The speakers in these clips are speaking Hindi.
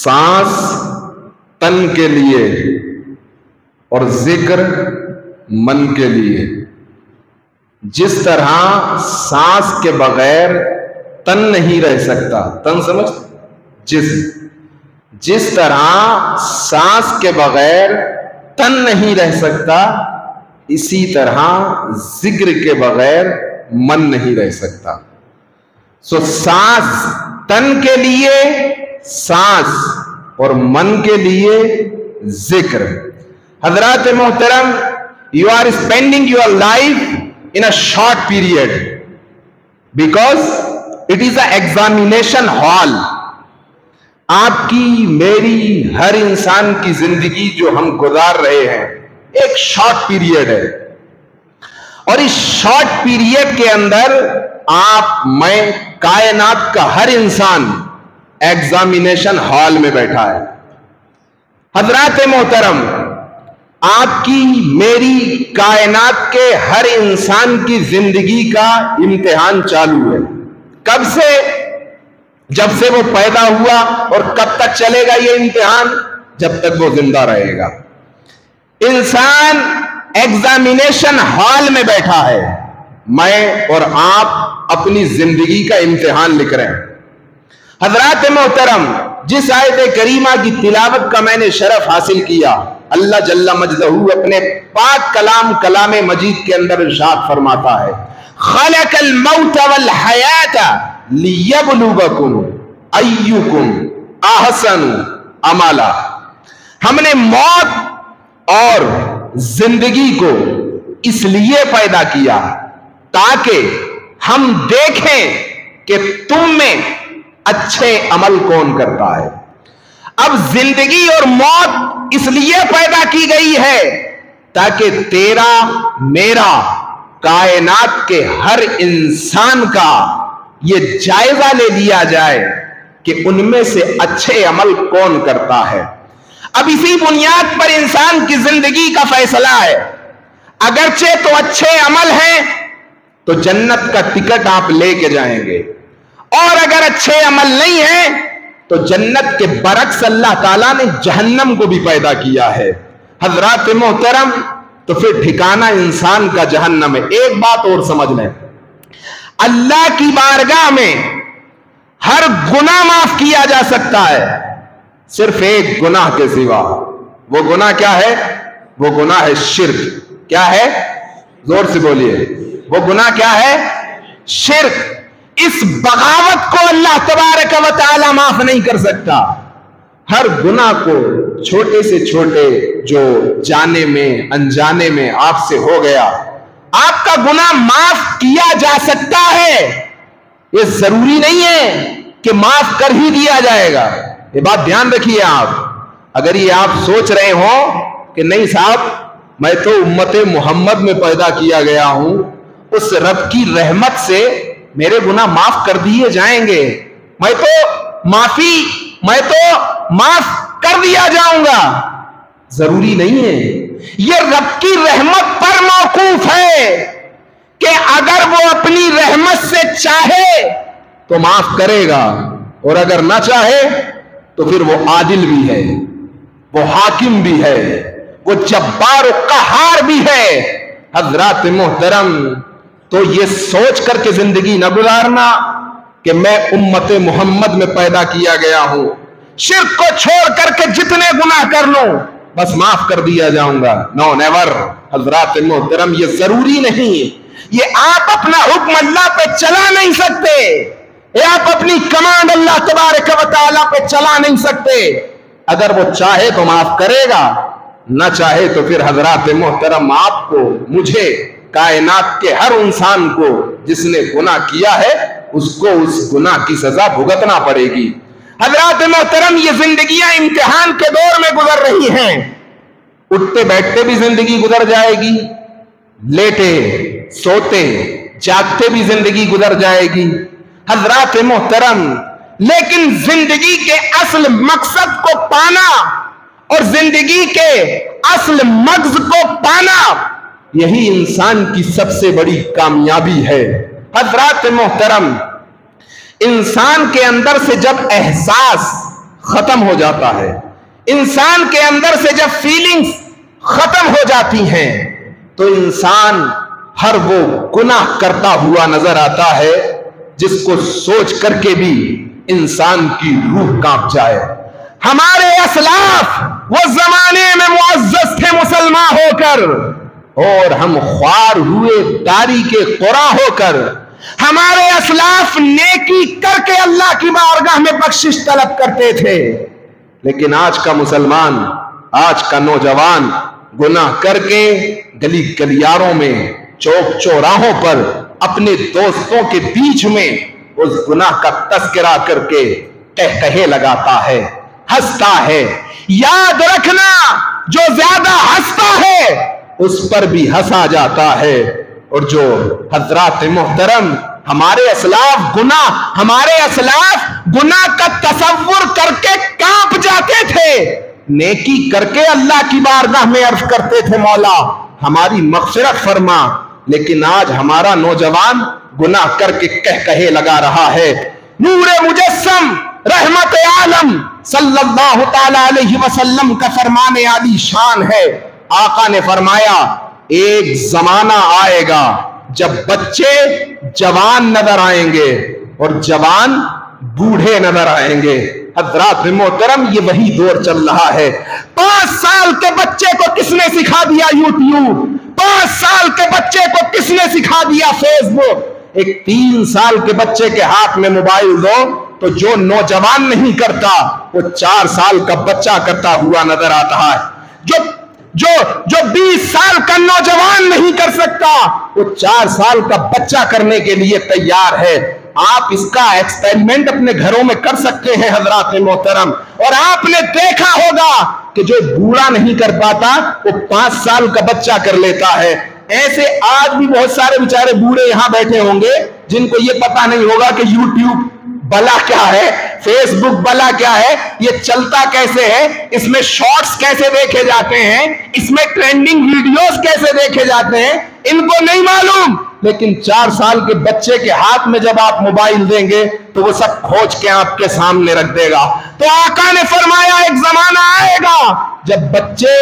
सांस तन के लिए और जिक्र मन के लिए। जिस तरह सांस के बगैर तन नहीं रह सकता, तन समझ, जिस तरह सांस के बगैर तन नहीं रह सकता, इसी तरह जिक्र के बगैर मन नहीं रह सकता। सो सांस तन के लिए सांस और मन के लिए जिक्र। हजरात मोहतरम, you are spending your life in a short period because it is a examination hall. आपकी मेरी हर इंसान की जिंदगी जो हम गुजार रहे हैं एक शॉर्ट पीरियड है, और इस शॉर्ट पीरियड के अंदर आप, मैं, कायनात का हर इंसान एग्जामिनेशन हॉल में बैठा है। हजरात मोहतरम, आपकी मेरी कायनात के हर इंसान की जिंदगी का इम्तिहान चालू है। कब से? जब से वो पैदा हुआ। और कब तक चलेगा ये इम्तिहान? जब तक वो जिंदा रहेगा। इंसान एग्जामिनेशन हॉल में बैठा है। मैं और आप अपनी जिंदगी का इम्तिहान लिख रहे हैं। हजरात मोहतरम, जिस आयत करीमा की तिलावत का मैंने शरफ हासिल किया, अल्लाह जल्ला मजदहू अपने पाक कलाम कलाम मजीद के अंदर इरशाद फरमाता है, खलकल मौत वल हयात लियब्लुवकुम अय्युकुम अहसनु अमला। हमने मौत और जिंदगी को इसलिए पैदा किया ताकि हम देखें कि तुम में अच्छे अमल कौन करता है। अब जिंदगी और मौत इसलिए पैदा की गई है ताकि तेरा, मेरा, कायनात के हर इंसान का ये जायजा ले लिया जाए कि उनमें से अच्छे अमल कौन करता है। अब इसी बुनियाद पर इंसान की जिंदगी का फैसला है। अगरचे तो अच्छे अमल हैं तो जन्नत का टिकट आप लेके जाएंगे, और अगर अच्छे अमल नहीं है तो जन्नत के बरक्स अल्लाह ताला ने जहन्नम को भी पैदा किया है। हजरात मोहतरम, तो फिर ठिकाना इंसान का जहन्नम है। एक बात और समझ लें, अल्लाह की बारगाह में हर गुनाह माफ किया जा सकता है, सिर्फ एक गुनाह के सिवा। वो गुनाह क्या है? वो गुनाह है शिर्क। क्या है? जोर से बोलिए। वो गुनाह क्या है? शिर्क। इस बगावत को अल्लाह तबारक व तआला माफ नहीं कर सकता। हर गुनाह को, छोटे से छोटे जो जाने में अनजाने में आपसे हो गया, आपका गुनाह माफ किया जा सकता है। ये जरूरी नहीं है कि माफ कर ही दिया जाएगा। ये बात ध्यान रखिए आप। अगर ये आप सोच रहे हो कि नहीं साहब, मैं तो उम्मते मोहम्मद में पैदा किया गया हूं, उस रब की रहमत से मेरे गुनाह माफ कर दिए जाएंगे, मैं तो माफ कर दिया जाऊंगा, जरूरी नहीं है। यह रब की रहमत पर मौकूफ है कि अगर वो अपनी रहमत से चाहे तो माफ करेगा, और अगर ना चाहे तो फिर वो आदिल भी है, वो हाकिम भी है, वो जब्बार कहार भी है। हजरात मोहतरम, तो ये सोच करके जिंदगी न गुजारना कि मैं उम्मते मोहम्मद में पैदा किया गया हूं, शिर्क को छोड़ करके जितने गुनाह कर लूं बस माफ कर दिया जाऊंगा। No never. हजरात मोहतरम, ये जरूरी नहीं। ये आप अपना हुक्म अल्लाह पे चला नहीं सकते, ये आप अपनी कमांड अल्लाह तबारक व तआला पे चला नहीं सकते। अगर वो चाहे तो माफ करेगा, ना चाहे तो फिर हजरात मोहतरम, आपको, मुझे, कायनात के हर इंसान को जिसने गुनाह किया है उसको उस गुनाह की सजा भुगतना पड़ेगी। हजरात मोहतरम, ये जिंदगियां इम्तिहान के दौर में गुजर रही हैं। उठते बैठते भी जिंदगी गुजर जाएगी, लेटे सोते जागते भी जिंदगी गुजर जाएगी। हजरात मोहतरम, लेकिन जिंदगी के असल मकसद को पाना और जिंदगी के असल मगज को पाना, यही इंसान की सबसे बड़ी कामयाबी है। हजरात मोहतरम, इंसान के अंदर से जब एहसास खत्म हो जाता है। इंसान के अंदर से जब फीलिंग्स खत्म हो जाती हैं तो इंसान हर वो गुनाह करता हुआ नजर आता है जिसको सोच करके भी इंसान की रूह कांप जाए। हमारे असलाफ वो जमाने में मुअज़्ज़ज़ थे मुसलमान होकर, और हम ख्वार हुए दारी के कुरा होकर। हमारे असलाफ नेकी करके अल्लाह की बारगाह में बख्शिश तलब करते थे, लेकिन आज का मुसलमान, आज का नौजवान गुनाह करके गली गलियारों में, चौक चौराहों पर, अपने दोस्तों के बीच में उस गुनाह का तस्करा करके कहकहे लगाता है, हंसता है। याद रखना, जो ज्यादा हंसता है उस पर भी हंसा जाता है, और जो हजरात मोहतरम हमारे असलाफ गुनाह का तसव्वुर करके कांप जाते थे, नेकी करके अल्लाह की बारगाह में अर्ज करते थे, मौला हमारी मग़फ़िरत फरमा। लेकिन आज हमारा नौजवान गुनाह करके कहकहे लगा रहा है। नूरे मुजस्सम रहमत आलम सल्लल्लाहु ताला अलैहि वसल्लम का फरमाने आली शान है। आका ने फरमाया, एक जमाना आएगा जब बच्चे जवान नजर आएंगे और जवान बूढ़े नजर आएंगे। हज़रात मोहतरम, ये वही दौर चल रहा है। 5 साल के बच्चे को किसने सिखा दिया यूट्यूब? 5 साल के बच्चे को किसने सिखा दिया फेसबुक? एक 3 साल के बच्चे के हाथ में मोबाइल दो तो जो नौजवान नहीं करता वो 4 साल का बच्चा करता हुआ नजर आता है। जो 20 साल का नौजवान नहीं कर सकता वो 4 साल का बच्चा करने के लिए तैयार है। आप इसका एक्सपेरिमेंट अपने घरों में कर सकते हैं हजरात मोहतरम, और आपने देखा होगा कि जो बूढ़ा नहीं कर पाता वो 5 साल का बच्चा कर लेता है। ऐसे आज भी बहुत सारे बेचारे बूढ़े यहां बैठे होंगे जिनको ये पता नहीं होगा कि यूट्यूब भला क्या है, फेसबुक भला क्या है, ये चलता कैसे है, इसमें शॉर्ट्स कैसे देखे जाते हैं, इसमें ट्रेंडिंग वीडियोस कैसे देखे जाते हैं, इनको नहीं मालूम। लेकिन 4 साल के बच्चे के हाथ में जब आप मोबाइल देंगे तो वो सब खोज के आपके सामने रख देगा। तो आका ने फरमाया, एक जमाना आएगा जब बच्चे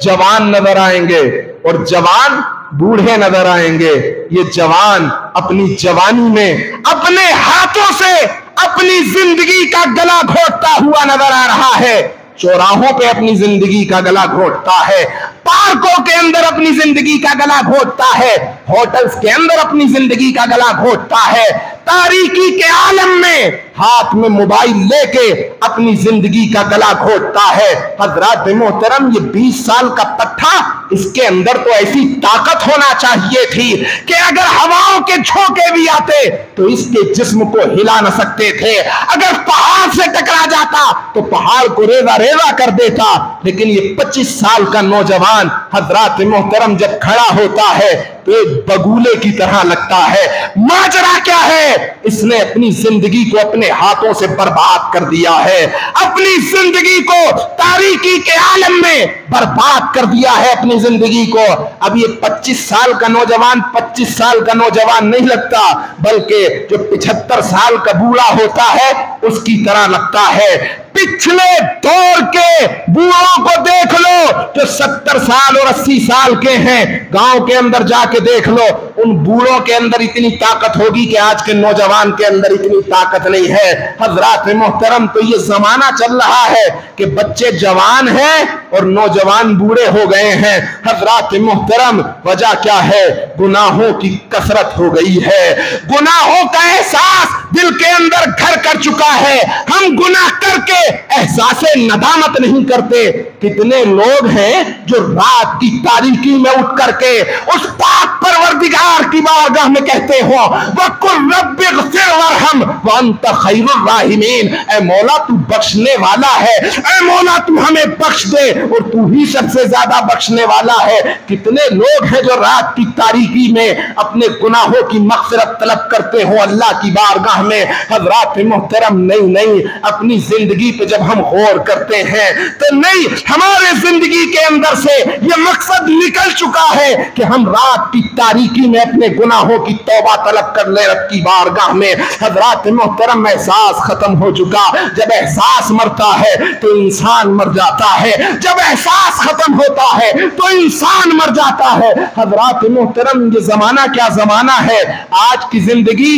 जवान नजर आएंगे और जवान बूढ़े नजर आएंगे। ये जवान अपनी जवानी में अपने हाथों से अपनी जिंदगी का गला घोटता हुआ नजर आ रहा है। चौराहों पे अपनी जिंदगी का गला घोटता है, पार्कों के अंदर अपनी जिंदगी का गला घोटता है, होटल्स के अंदर अपनी जिंदगी का गला घोटता है, तारीकी के आलम में हाथ में मोबाइल लेके अपनी जिंदगी का गला घोटता है। हजरात मोहतरम, ये 20 साल का पट्टा, इसके अंदर तो ऐसी ताकत होना चाहिए थी कि अगर हवाओं के झोंके भी आते तो इसके जिस्म को हिला न सकते थे। अगर पहाड़ से टकरा जाता तो पहाड़ को रेजा रेजा कर देता। लेकिन ये 25 साल का नौजवान हजरात मोहतरम जब खड़ा होता है तो एक बगुले की तरह लगता है। माजरा क्या है? इसने अपनी जिंदगी को अपने हाथों से बर्बाद कर दिया है, अपनी जिंदगी को तारीकी के आलम में बर्बाद कर दिया है अपनी जिंदगी को। अब ये 25 साल का नौजवान 25 साल का नौजवान नहीं लगता, बल्कि जो 75 साल का बूढ़ा होता है उसकी तरह लगता है। पिछले दौर के बूढ़ों को देख लो जो 70 साल और 80 साल के हैं, गांव के अंदर जाके देख लो, उन बूढ़ों के अंदर इतनी ताकत होगी कि आज के नौजवान के अंदर इतनी ताकत नहीं है। हजरात मोहतरम, तो ये जमाना चल रहा है कि बच्चे जवान हैं और नौजवान बूढ़े हो गए हैं। हजरात मोहतरम, वजह क्या है? गुनाहों की कसरत हो गई है। गुनाहों का एहसास दिल के अंदर घर कर चुका है। हम गुनाह करके एहसासे नदामत नहीं करते। कितने लोग हैं जो रात की तारीकी में उठ करके उस पाक परवरदिगार की बारगाह में कहते हो, वकुल रब्बिग़फिर वरहम व अंत खैरुर राहिमीन, ऐ मौला तू बख्शने वाला है, ऐ मौला तू हमें बख्श दे और तू ही सबसे ज्यादा बख्शने वाला है। कितने लोग हैं जो रात की तारीकी में अपने गुनाहों की मग़फ़िरत तलब करते हो अल्लाह की बारगाह में। हज़रात मोहतरम, नहीं, अपनी जिंदगी पे जब हम गौर करते हैं तो नहीं, हमारे जिंदगी के अंदर से ये मकसद निकल चुका है कि हम रात की तारीकी में अपने गुनाहों की तौबा तलब कर ले रब की बारगाह में। हजरात मोहतरम, एहसास खत्म हो चुका। जब एहसास मरता है तो इंसान मर जाता है, जब एहसास खत्म होता है तो इंसान मर जाता है। हजरात मोहतरम, ये जमाना क्या जमाना है। आज की जिंदगी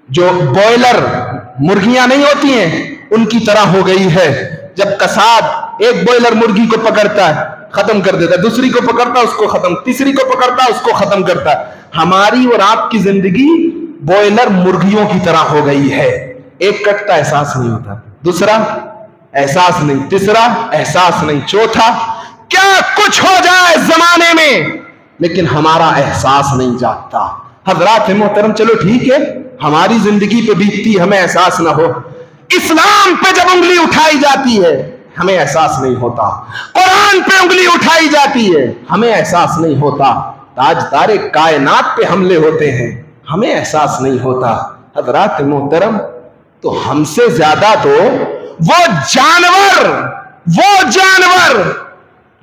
जो बॉयलर मुर्गियां नहीं होती हैं उनकी तरह हो गई है। जब कसाब एक बॉयलर मुर्गी को पकड़ता है, खत्म कर देता है, दूसरी को पकड़ता है, उसको खत्म, तीसरी को पकड़ता है, उसको खत्म करता है। हमारी और आपकी जिंदगी बॉयलर मुर्गियों की तरह हो गई है। एक कटता एहसास नहीं होता, दूसरा एहसास नहीं, तीसरा एहसास नहीं, चौथा क्या कुछ हो जाए जमाने में, लेकिन हमारा एहसास नहीं जागता। हजरात मोहतरम, चलो ठीक है, हमारी जिंदगी पे बीतती हमें एहसास ना हो। इस्लाम पे जब उंगली उठाई जाती है हमें एहसास नहीं होता। कुरान पे उंगली उठाई जाती है हमें एहसास नहीं होता। ताजदारे कायनात पे हमले होते हैं हमें एहसास नहीं होता। हजरात मोहतरम, तो हमसे ज्यादा तो वो जानवर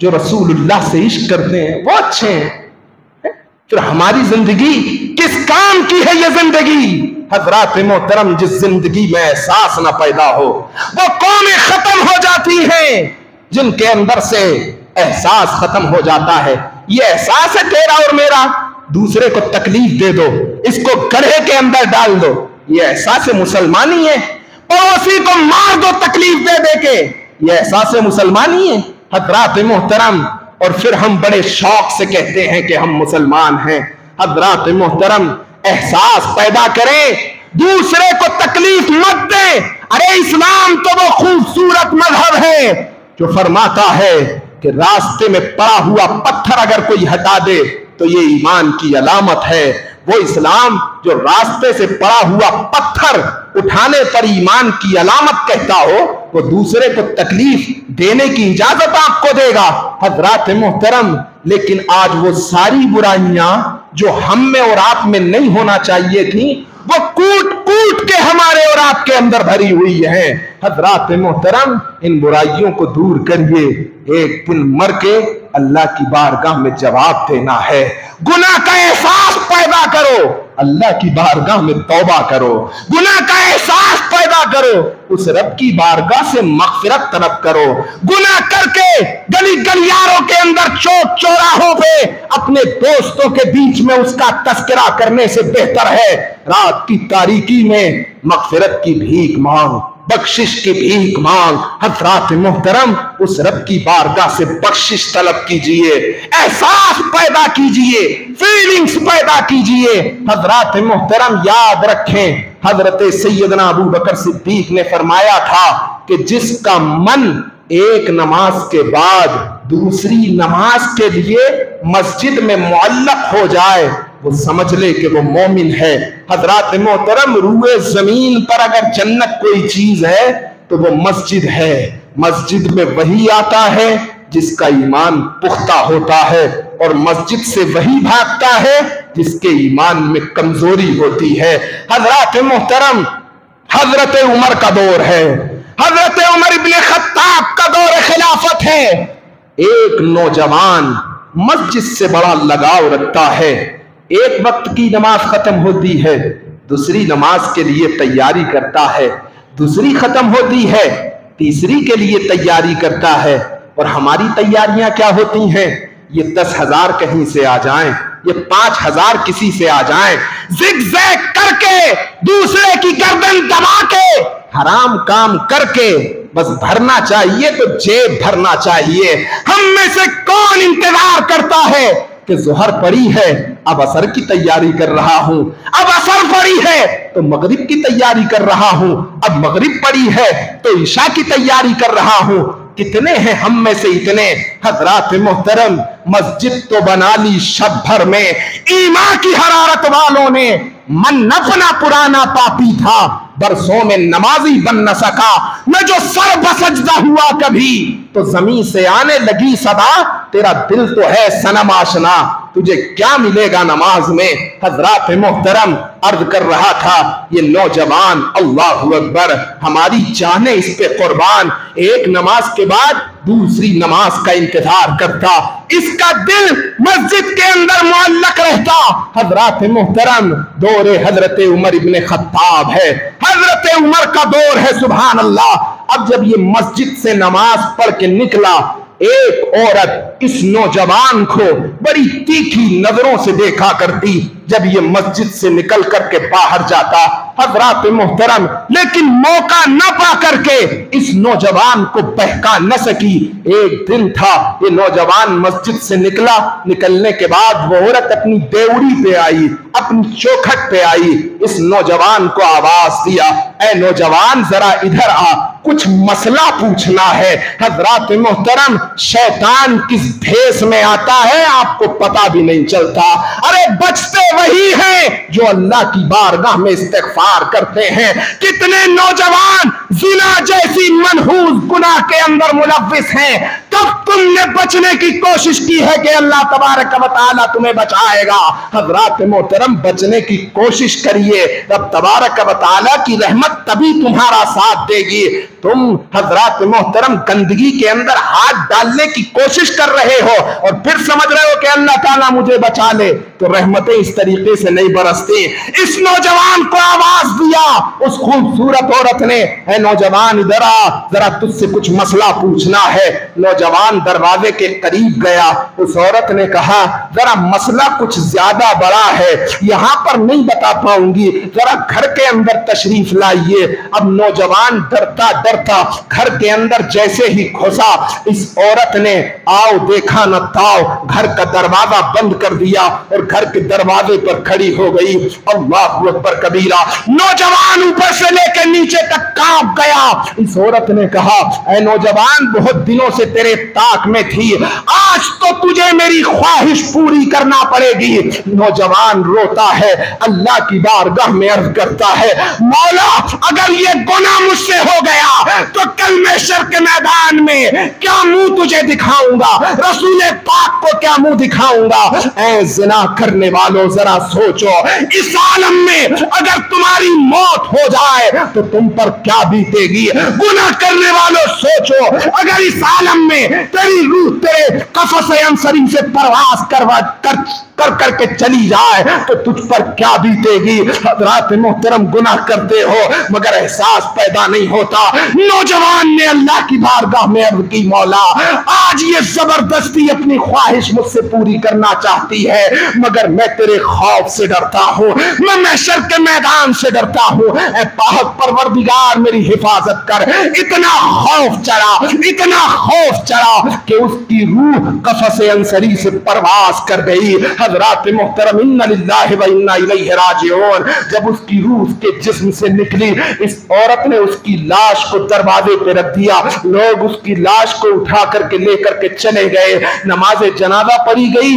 जो रसूलुल्लाह से इश्क करते हैं वो अच्छे हैं। फिर हमारी जिंदगी किस काम की है? ये जिंदगी हजरात मोहतरम, जिस जिंदगी में एहसास ना पैदा हो वो कौमें खत्म हो जाती हैं जिनके अंदर से एहसास खत्म हो जाता है। ये एहसास है तेरा और मेरा, दूसरे को तकलीफ दे दो, इसको गड्ढे के अंदर डाल दो, ये एहसास मुसलमानी है। पड़ोसी को मार दो तकलीफ दे दे के, ये एहसास मुसलमानी है। हजरात मोहतरम, और फिर हम बड़े शौक से कहते हैं कि हम मुसलमान हैं। हजरात मोहतरम, एहसास पैदा करें, दूसरे को तकलीफ मत दें। अरे इस्लाम तो वो खूबसूरत मजहब है जो फरमाता है कि रास्ते में पड़ा हुआ पत्थर अगर कोई हटा दे तो ये ईमान की अलामत है। वो इस्लाम जो रास्ते से पड़ा हुआ पत्थर उठाने पर ईमान की अलामत कहता हो, वो दूसरे को तकलीफ देने की इजाजत आपको देगा। हजरात मोहतरम, लेकिन आज वो सारी बुराइयां जो हम में और आप में नहीं होना चाहिए थी वो कूट कूट के हमारे और आपके अंदर भरी हुई है। हजरात मोहतरम, इन बुराइयों को दूर करिए, एक दिन मर के अल्लाह की बारगाह में जवाब देना है। गुनाह का एहसास पैदा करो, अल्लाह की बारगाह में तौबा करो। गुनाह का एहसास पैदा करो, उस रब की बारगाह से मगफिरत तलब करो। गुनाह करके गली गलियारों के अंदर चौक चौराहों पे अपने दोस्तों के बीच में उसका तस्करा करने से बेहतर है रात की तारीकी में मगफिरत की भीख मांग, बख्शिश की भीख मांग। हजरात मोहतरम, उस रब की बारगाह से बख्शिश तलब कीजिए, एहसास पैदा कीजिए, फीलिंग्स पैदा कीजिए। हजरात मोहतरम, याद रखें, हजरत सैयदना अबू बकर सिद्दीक ने फरमाया था कि जिसका मन एक नमाज के बाद दूसरी नमाज के लिए मस्जिद में मुअल्लक हो जाए वो समझ ले कि वो मोमिन है। हजरात मोहतरम, रूए जमीन पर अगर जन्नत कोई चीज है तो वो मस्जिद है। मस्जिद में वही आता है जिसका ईमान पुख्ता होता है, और मस्जिद से वही भागता है जिसके ईमान में कमजोरी होती है। हजरात मोहतरम, हजरत उमर का दौर है, हजरत उमर इब्ने खत्ताब का दौर खिलाफत है। एक नौजवान मस्जिद से बड़ा लगाव रखता है। एक वक्त की नमाज खत्म होती है, दूसरी नमाज के लिए तैयारी करता है, दूसरी खत्म होती है, तीसरी के लिए तैयारी करता है। और हमारी तैयारियां क्या होती हैं? ये 10,000 कहीं से आ जाएं, ये 5,000 किसी से आ जाएं, जिगजैग करके दूसरे की गर्दन दबा के हराम काम करके बस भरना चाहिए तो जेब भरना चाहिए। हम में से कौन इंतजार करता है कि जोहर पड़ी है अब असर की तैयारी कर रहा हूं, अब असर पड़ी है तो मगरिब की तैयारी कर रहा हूं, अब मगरिब पड़ी है तो ईशा की तैयारी कर रहा हूं। कितने हैं हम में से इतने? हजरात मोहतरम, मस्जिद तो बना ली शब भर में, ईमान की हरारत वालों ने मन अपना पुराना पापी था, बरसों में नमाजी बन न सका, न जो सर बसजदा हुआ कभी, तो जमीन से आने लगी सदा, तेरा दिल तो है सनम आशना, तुझे क्या मिलेगा नमाज में। हजरात मोहतरम, अर्ज कर रहा था ये नौजवान, अल्लाहु अकबर, हमारी जाने इस पे कुर्बान, एक नमाज के बाद दूसरी नमाज का इंतजार करता। इसका दिल मस्जिद मस्जिद के अंदर मुअल्लक रहता। हजरत मोहतरम दौरे हजरत उमर इब्ने खत्ताब है, हजरत उमर का दौर है, सुभान अल्लाह। अब जब ये मस्जिद से नमाज पढ़ के निकला, एक औरत इस नौजवान को बड़ी तीखी नजरों से देखा करती जब ये मस्जिद से निकल करके बाहर जाता, हजरत मोहतरम, लेकिन मौका न पा करके इस नौजवान को बहका न सकी। एक दिन था, ये नौजवान मस्जिद से निकला, निकलने के बाद वो औरत अपनी देवड़ी पे आई, अपनी चौखट पे आई, इस नौजवान को आवाज दिया, ऐ नौजवान जरा इधर आ, कुछ मसला पूछना है। हजरत मोहतरम, शैतान किस भेष में आता है आपको पता भी नहीं चलता। अरे बचते वही हैं जो अल्लाह की बारगाह में इस्तिग़फ़ार करते हैं। कितने नौजवान ज़िना जैसी मनहूस गुनाह के अंदर मुलव्विस हैं, तब तुमने बचने की कोशिश की है कि अल्लाह तबारक व तआला तुम्हें बचाएगा। हजरत मोहतरम, बचने की कोशिश करिए, रब तबारक व तआला की रहमत तभी तुम्हारा साथ देगी। तुम हजरत मोहतरम गंदगी के अंदर हाथ डालने की कोशिश कर रहे हो और फिर समझ रहे हो कि अल्लाह ताला मुझे बचा ले, तो रहमतें इस तरीके से नहीं बरसती। इस नौजवान को आवाज दिया उस खूबसूरत औरत ने, ऐ नौजवान इधर आ, जरा तुझसे कुछ मसला पूछना है। नौजवान दरवाजे के करीब गया, उस औरत ने कहा, जरा मसला कुछ ज्यादा बड़ा है, यहां पर नहीं बता पाऊंगी, जरा घर के अंदर तशरीफ लाइए। अब नौजवान डरता डरता घर के अंदर जैसे ही घुसा, इस औरत ने आओ देखा न ताओ, घर का दरवाजा बंद कर दिया और घर के दरवाजे पर खड़ी हो गई। अल्लाहु अकबर कबीरा। नौजवान ऊपर से लेकर नीचे तक कांप गया। इस औरत ने कहा, ऐ नौजवान, बहुत दिनों से तेरे ताक में थी, आज तो तुझे मेरी ख्वाहिश पूरी करना पड़ेगी। नौजवान रोता है, अल्लाह की बारगाह में अर्ज करता है, मौला अगर ये गुनाह मुझसे हो गया तो कल महशर के मैदान में क्या मुंह तुझे दिखाऊंगा, रसूल पाक को क्या मुंह दिखाऊंगा। ऐ ज़िना करने वालों, जरा सोचो, इस आलम में अगर तुम्हारी मौत हो जाए तो तुम पर क्या बीतेगी। गुनाह करने वालों सोचो, अगर इस आलम में तेरी रूह तेरे कफ़स अंसरी से परवास कर करके चली जाए तो तुझ पर क्या बीतेगी। हज़रात मोहतरम, गुनाह करते हो मगर एहसास पैदा नहीं होता। नौजवान ने अल्लाह की बारगाह में अर्ज़ की, मौला आज ये जबरदस्ती अपनी ख्वाहिश मुझसे पूरी करना चाहती है, मगर मैं तेरे खौफ से डरता हूँ, मैं महशर के मैदान से डरता हूँ। ऐ पाक परवरदिगार, मेरी हिफाजत कर। इतना खौफ चढ़ा कि उसकी रूह कफ़स अंसरी से परवास कर गई। हज़रात मोहतरम, इन्ना लिल्लाहि व इन्ना इलैहि राजिऊन। जब उसकी रूह उसके जिस्म से निकली, इस औरत ने उसकी लाश को दरवाजे पे रख दिया। लोग उसकी लाश को उठा करके लेकर के चले गए। नमाज जनाजा पढ़ी गई,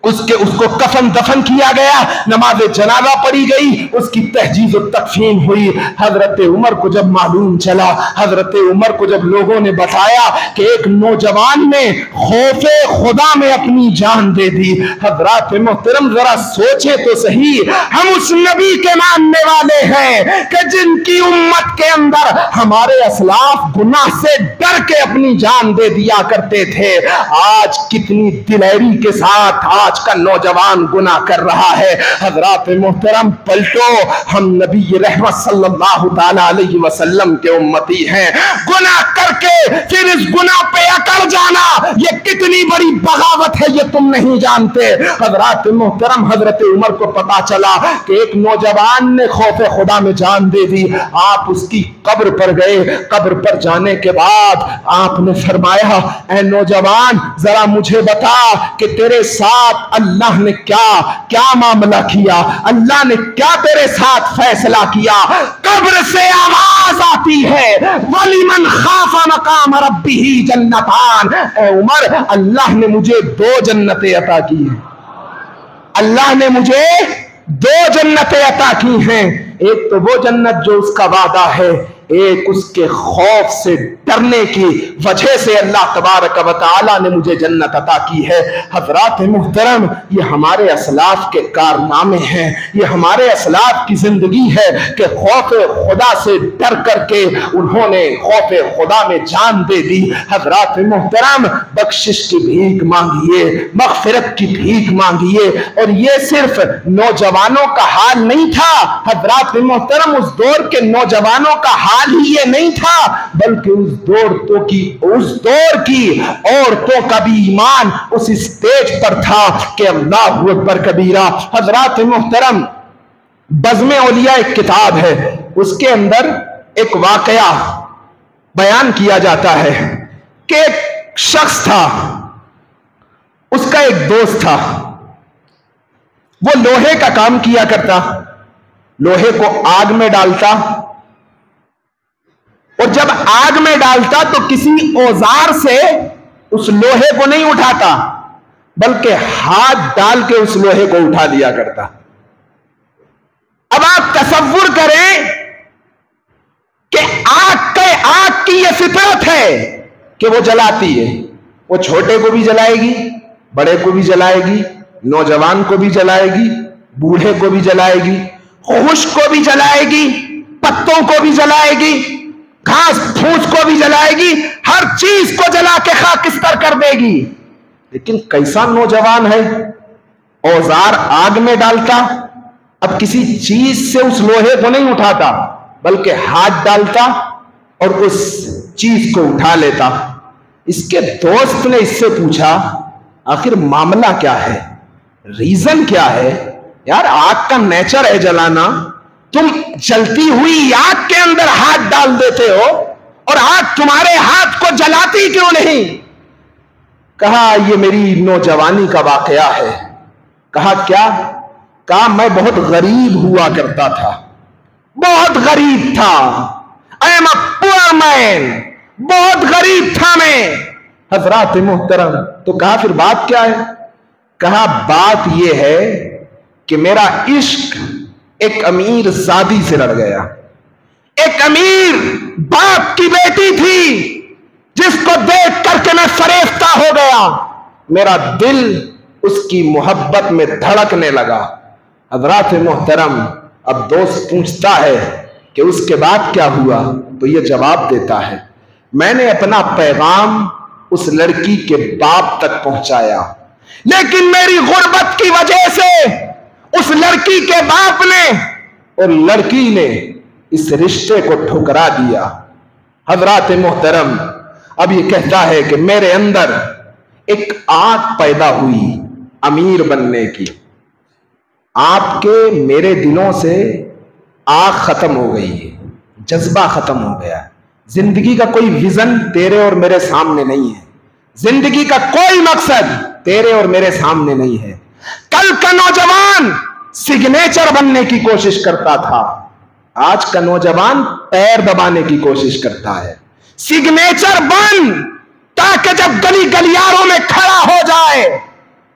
उसको कफन दफन किया गया, नमाज जनाजा पढ़ी गई, उसकी तहजीज और तकफीन हुई। हजरत उमर को जब मालूम चला, हजरत उमर को जब लोगों ने बताया कि एक नौजवान ने खौफे खुदा में अपनी जान दे दी, हजरत मोहतरम जरा सोचे तो सही, हम उस नबी के मानने वाले हैं कि जिनकी उम्मत के अंदर हमारे असलाफ गुनाह से डर के अपनी जान दे दिया करते थे। आज कितनी दिलेरी के साथ आज का नौजवान गुनाह कर रहा है। हजरात मोहतरम, पलटो, हम नबी रहमत सल्लल्लाहु ताला अलैहि वसल्लम के उम्मती हैं। गुनाह करके फिर इस गुनाह पे अकड़ जाना, ये कितनी बड़ी बगावत है, ये तुम नहीं जानते। हजरात मोहतरम, हजरत उमर को पता चला कि एक नौजवान ने खौफे खुदा में जान दे दी। आप उसकी कब्र पर गए। कब्र पर जाने के बाद आपने फरमाया, ऐ नौजवान, जरा मुझे बता कि तेरे साथ अल्लाह ने क्या मामला किया, अल्लाह ने क्या तेरे साथ फैसला किया। कब्र से आवाज आती है, वलिमन खाफा मकाम रब्बिही जन्नतान। ऐ उमर, अल्लाह ने मुझे 2 जन्नतें अता की हैं। अल्लाह ने मुझे 2 जन्नतें अता की हैं। एक तो वो जन्नत जो उसका वादा है, एक उसके खौफ से डरने की वजह से अल्लाह तबारक व तआला ने मुझे जन्नत अता की है। हज़रात मुहतरम, ये हमारे असलाफ के कारनामे हैं, ये हमारे असलाफ की जिंदगी है कि खौफ खुदा से डर करके उन्होंने खौफ खुदा में जान दे दी। हज़रात मुहतरम, बख्शिश की भीख मांगिए, मग़फ़िरत की भीख मांगिए। और ये सिर्फ नौजवानों का हाल नहीं था हज़रात मोहतरम, उस दौर के नौजवानों का हाल ही ये नहीं था, बल्कि उस दौर की औरतों का भी ईमान उस स्टेज पर था कि अल्लाहु अकबर कबीरा। हज़रात मोहतरम, बज़्म औलिया एक किताब है, उसके अंदर एक वाकया बयान किया जाता है कि एक शख्स था, उसका एक दोस्त था, वो लोहे का काम किया करता, लोहे को आग में डालता, और जब आग में डालता तो किसी औजार से उस लोहे को नहीं उठाता, बल्कि हाथ डाल के उस लोहे को उठा लिया करता। अब आप तसव्वुर करें कि आग की यह फितरत है कि वो जलाती है, वो छोटे को भी जलाएगी, बड़े को भी जलाएगी, नौजवान को भी जलाएगी, बूढ़े को भी जलाएगी, खुश को भी जलाएगी, पत्तों को भी जलाएगी, घास फूस को भी जलाएगी, हर चीज को जला के खाकिस्तर कर देगी। लेकिन कैसा नौजवान है, औजार आग में डालता, अब किसी चीज से उस लोहे को नहीं उठाता, बल्कि हाथ डालता और उस चीज को उठा लेता। इसके दोस्त ने इससे पूछा, आखिर मामला क्या है, रीजन क्या है? यार, आग का नेचर है जलाना, तुम जलती हुई आग के अंदर हाथ डाल देते हो और आग तुम्हारे हाथ को जलाती क्यों नहीं? कहा, ये मेरी नौजवानी का वाकया है। कहा, क्या? कहा, मैं बहुत गरीब हुआ करता था, बहुत गरीब था, I am a poor man, बहुत गरीब था मैं। हज़रात मुहतरम, तो कहा फिर बात क्या है? कहा, बात यह है कि मेरा इश्क एक अमीर ज़ादी से लड़ गया। एक अमीर बाप की बेटी थी जिसको देख करके मैं फरेफ्ता हो गया, मेरा दिल उसकी मोहब्बत में धड़कने लगा। हज़रात मोहतरम, अब दोस्त पूछता है कि उसके बाद क्या हुआ, तो यह जवाब देता है, मैंने अपना पैगाम उस लड़की के बाप तक पहुंचाया, लेकिन मेरी गुर्बत की वजह से उस लड़की के बाप ने और लड़की ने इस रिश्ते को ठुकरा दिया। हज़रात मोहतरम, अब ये कहता है कि मेरे अंदर एक आग पैदा हुई अमीर बनने की। आपके मेरे दिलों से आग खत्म हो गई है, जज्बा खत्म हो गया है। जिंदगी का कोई विजन तेरे और मेरे सामने नहीं है, जिंदगी का कोई मकसद तेरे और मेरे सामने नहीं है। कल का नौजवान सिग्नेचर बनने की कोशिश करता था, आज का नौजवान पैर दबाने की कोशिश करता है। सिग्नेचर बन ताकि जब गली गलियारों में खड़ा हो जाए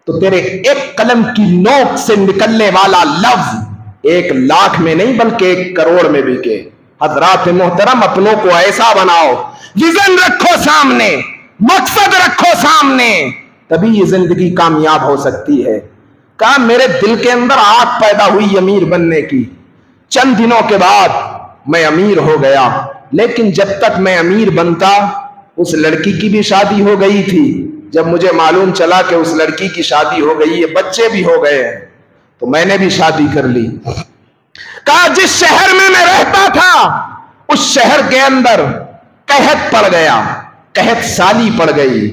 तो तेरे एक कलम की नोक से निकलने वाला लफ्ज 1 लाख में नहीं बल्कि 1 करोड़ में बिके। हज़रात मोहतरम, अपनों को ऐसा बनाओ, विजन रखो सामने, मकसद रखो सामने, तभी ये जिंदगी कामयाब हो सकती है। कहा, मेरे दिल के अंदर आग पैदा हुई अमीर बनने की। चंद दिनों के बाद मैं अमीर हो गया, लेकिन जब तक मैं अमीर बनता उस लड़की की भी शादी हो गई थी। जब मुझे मालूम चला कि उस लड़की की शादी हो गई है, बच्चे भी हो गए हैं, तो मैंने भी शादी कर ली। कहा, जिस शहर में मैं रहता था उस शहर के अंदर कहत पड़ गया, कहत साली पड़ गई।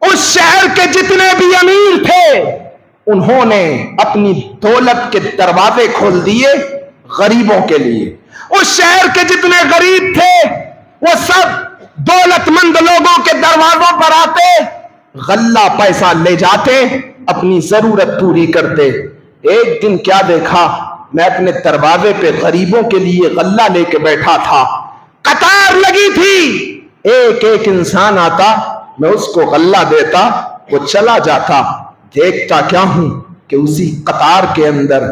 उस शहर के जितने भी अमीर थे उन्होंने अपनी दौलत के दरवाजे खोल दिए गरीबों के लिए। उस शहर के जितने गरीब थे वो सब दौलतमंद लोगों के दरवाजों पर आते, गल्ला पैसा ले जाते, अपनी जरूरत पूरी करते। एक दिन क्या देखा, मैं अपने दरवाजे पे गरीबों के लिए गल्ला लेके बैठा था, कतार लगी थी, एक एक इंसान आता, मैं उसको गल्ला देता, वो चला जाता। देखता क्या हूं कि उसी कतार के अंदर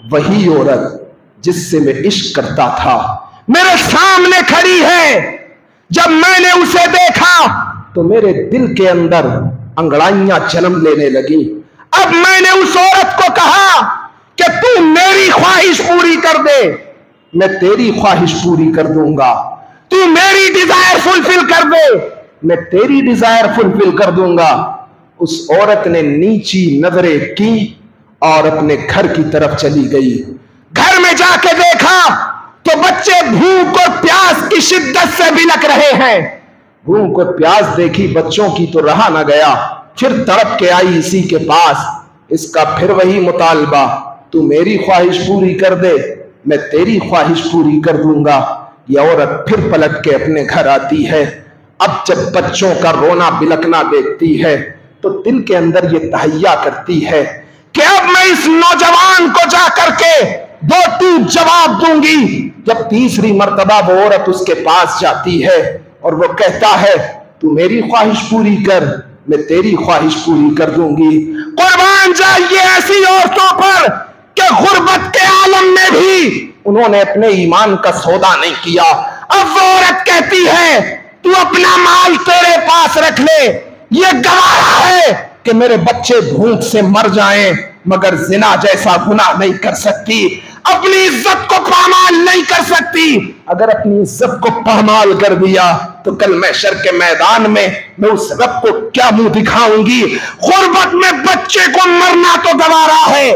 वही औरत जिससे मैं इश्क करता था, मेरे सामने खड़ी है। जब मैंने उसे देखा तो मेरे दिल के अंदर अंगड़ाइयां जन्म लेने लगी। अब मैंने उस औरत को कहा कि तू मेरी ख्वाहिश पूरी कर दे, मैं तेरी ख्वाहिश पूरी कर दूंगा। तू मेरी डिजायर फुलफिल कर दे, मैं तेरी डिजायर फुलफिल कर दूंगा। उस औरत ने नीची नजरें की और अपने घर की तरफ चली गई। घर में जाके देखा तो बच्चे भूख और प्यास की शिद्दत से बिलख रहे हैं। भूख और प्यास देखी बच्चों की तो रहा ना गया, फिर तड़प के आई इसी के पास। इसका फिर वही मुतालबा, तू मेरी ख्वाहिश पूरी कर दे, मैं तेरी ख्वाहिश पूरी कर दूंगा। यह औरत फिर पलट के अपने घर आती है। अब जब बच्चों का रोना बिलखना देखती है तो दिल के अंदर ये तहैया करती है कि अब मैं इस नौजवान को जा करके दो टूक जवाब दूंगी। जब तीसरी मर्तबा वो औरत उसके पास जाती है और वो कहता है तू मेरी ख्वाहिश पूरी कर, मैं तेरी ख्वाहिश पूरी कर दूंगी। कुर्बान जाइए ऐसी औरतों पर कि गुर्बत के आलम में भी उन्होंने अपने ईमान का सौदा नहीं किया। अब वो औरत कहती है तू अपना माल तेरे पास रख ले, ये गवारा है कि मेरे बच्चे भूख से मर जाएं, मगर जिना जैसा गुनाह नहीं कर सकती, अपनी इज्जत को पामाल नहीं कर सकती। अगर अपनी इज्जत को पामाल कर दिया तो कल महशर के मैदान में मैं उस रब को क्या मुंह दिखाऊंगी। गुर्बत में बच्चे को मरना तो गवारा है,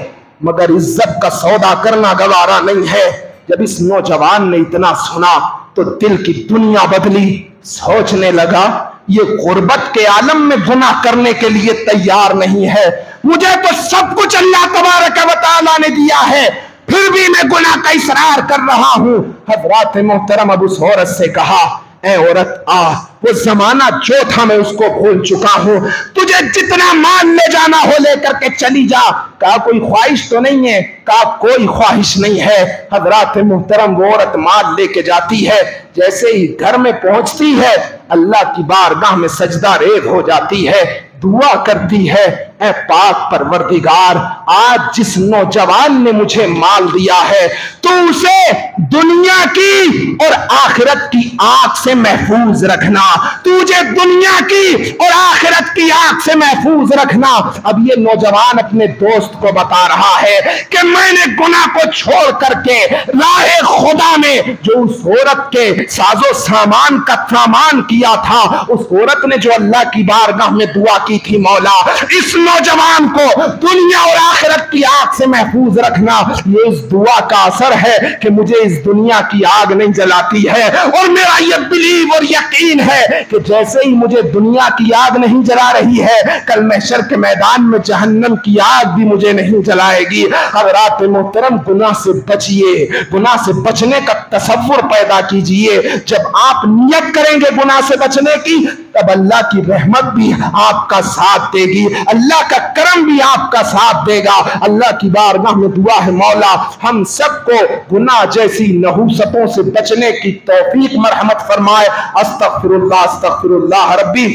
मगर इज्जत का सौदा करना गवारा नहीं है। जब इस नौजवान ने इतना सुना तो दिल की दुनिया बदली। सोचने लगा ये गुर्बत के आलम में गुनाह करने के लिए तैयार नहीं है, मुझे तो सब कुछ अल्लाह तबारक व तआला ने दिया है, फिर भी मैं गुनाह का इसरार कर रहा हूं। हजरात मोहतरम अब उस औरत से कहा ए औरत आ, वो जमाना जो था मैं उसको भूल चुका हूं, तुझे जितना मान ले जाना हो लेकर के चली जा। कहा कोई ख्वाहिश तो नहीं है? कहा कोई ख्वाहिश नहीं है। हजरात मोहतरम वो औरत माल लेके जाती है, जैसे ही घर में पहुंचती है अल्लाह की बारगाह में सजदा रेज़ हो जाती है, दुआ करती है ऐ पाक परवरदिगार, आज जिस नौजवान ने मुझे माल दिया है तो उसे दुनिया की और आखिरत की आग से महफूज रखना, तुझे दुनिया की और आखिरत की आग से महफूज रखना। अब ये नौजवान अपने दोस्त को बता रहा है कि मैंने गुनाह को छोड़ करके राहे खुदा में जो उस औरत के साजो सामान का सामान किया था, उस औरत ने जो अल्लाह की बारगाह में दुआ की थी, मौला इस नौजवान को दुनिया और आखिरत की आग से महफूज रखना। ये इस दुआ का असर है कि मुझे इस दुनिया की आग नहीं जलाती है, और मेरा ये बिलीव और यकीन है कि जैसे ही मुझे दुनिया की आग नहीं जला रही है, कल महशर के मैदान में जहन्नम की आग भी मुझे नहीं जलाएगी। हज़रात मोहतरम, गुनाह से बचिए, गुनाह से बचने का तसव्वुर पैदा कीजिए। जब आप नियत करेंगे गुनाह से बचने की, तब अल्लाह की रहमत भी आपका साथ देगी, अल्लाह का करम भी आपका साथ देगा। अल्लाह की बारगाह में दुआ है, मौला हम सबको गुनाह जैसी नहूसतों से बचने की तौफीक मरहमत फरमाए। अस्तगफिरुल्लाह अस्तगफिरुल्लाह रब्बी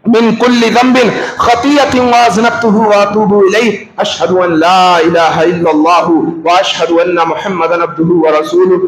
मिन कुल्लि ज़ंबिन खतीअतिन व अज़नबतुहु व अतूबु इलैहि, अशहदु अन ला इलाहा इल्लल्लाहु व अशहदु अन्ना मुहम्मदन अब्दुहु व रसूलुहु।